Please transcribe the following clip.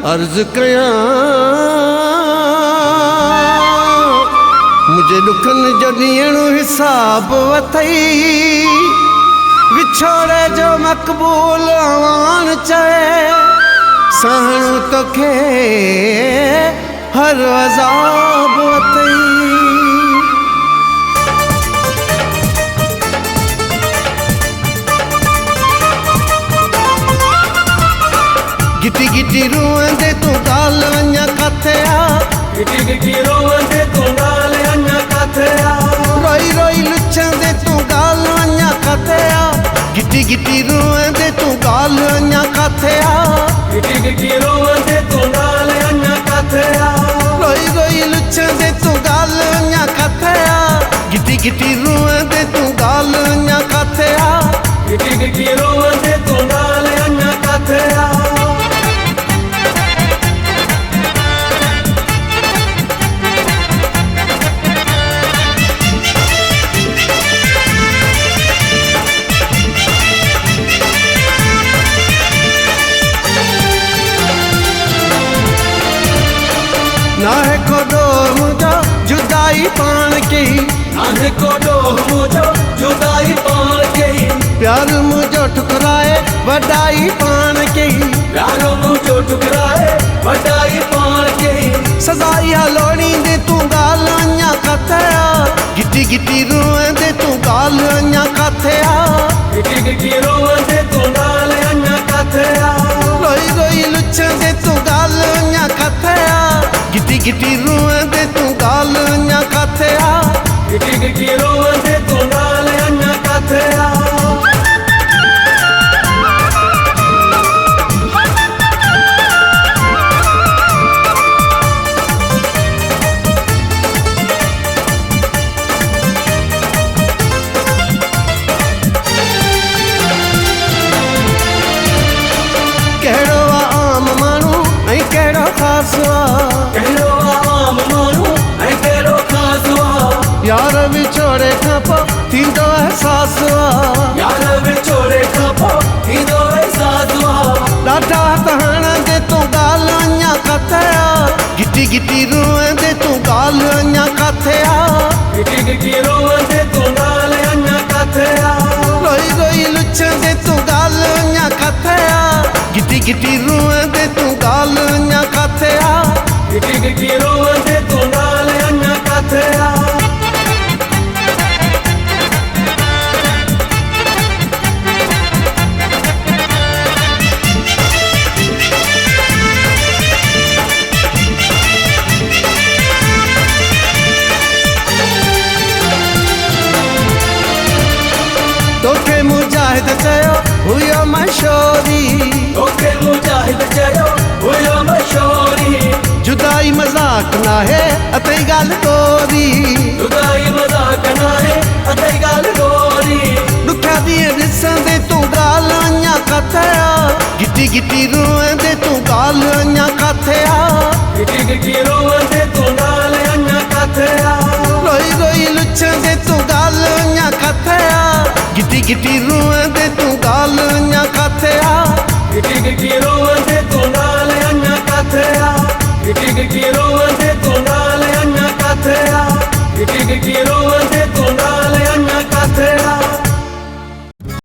अर्ज कयां मुझे दुखन जो ॾियणो हिसाब वथई विछोड़े जो मक़बूल आवान चए सहणो तोखे हर अज़ाब वथई। गिटी गिटी रोंदे तू गाल अञा काथे आ, गिटी गिटी रोंदे तू गाल अञा काथे आ, रोई रोई लुछंदे तू गाल अञा काथे आ, गिटी गिटी रोंदे तू गाल अञा काथे आ, गिटी गिटी रोंदे तू गाल अञा काथे आ, रोई रोई लुछंदे तू गाल अञा काथे आ, गिटी गिटी रोंदे तू गाल अञा काथे आ, गिटी गिटी रोंदे तू गाल अञा काथे आ। ना है को डोर मुझो जुदाई पान की, ना है को डोर मुझो जुदाई पान की, प्यार मुझो ठुकराए वडाई पान की, प्यार मुझो ठुकराए वडाई पान की, सजाई हलोड़ी दे तू गाल अञा काथे आ, गिटी गिटी रोंदे तू गाल अञा काथे आ, गिटी गिटी रोंदे तू गाल अञा काथे आ, रोई रोई लुछंदे तू गाल अञा काथे आ, गिटी गिटी रोंदे तू गाल अञा काथे आ, गिटी गिटी रोंदे तू गाल अञा काथे आ। कहिड़ो आम माण्हू ऐं कहिड़ो ख़ासि आ, कहिड़ो आम माण्हू ऐं कहिड़ो ख़ासि आ, यार विछोड़े खां पोइ थींदो अहसास आ, यार विछोड़े खां पोइ थींदो अहसास आ, ॾाढा हथ हणंदे तूं ॻाल्हि अञा काथे आ, गिटी गिटी रोंदे तूं ॻाल्हि अञा काथे आ, गिटी गिटी रोंदे तूं ॻाल्हि अञा काथे आ, रोई रोई लुछंदे तूं ॻाल्हि अञा काथे आ, गिटी गिटी रोंदे तूं ॻाल्हि अञा काथे आ, गिटी गिटी रोंदे तूं ॻाल्हि अञा काथे आ। तोखे मुजाहिद चयो हुयो मशहूरी, तोखे मुजाहिद चयो हुयो मशहूरी, जुदाई मज़ाक नाहे अतई ॻाल्हि गोरी, जुदाई मज़ाक नाहे अतई ॻाल्हि गोरी, ॾुखिया ॾींहं ॾिसंदे तूं ॻाल्हि अञा काथे आ, गिटी गिटी रोंदे तूं ॻाल्हि अञा काथे आ, गिटी गिटी रोंदे तूं ॻाल्हि अञा काथे आ, रोई रोई लुछंदे तूं ॻाल्हि अञा काथे आ, गिटी गिटी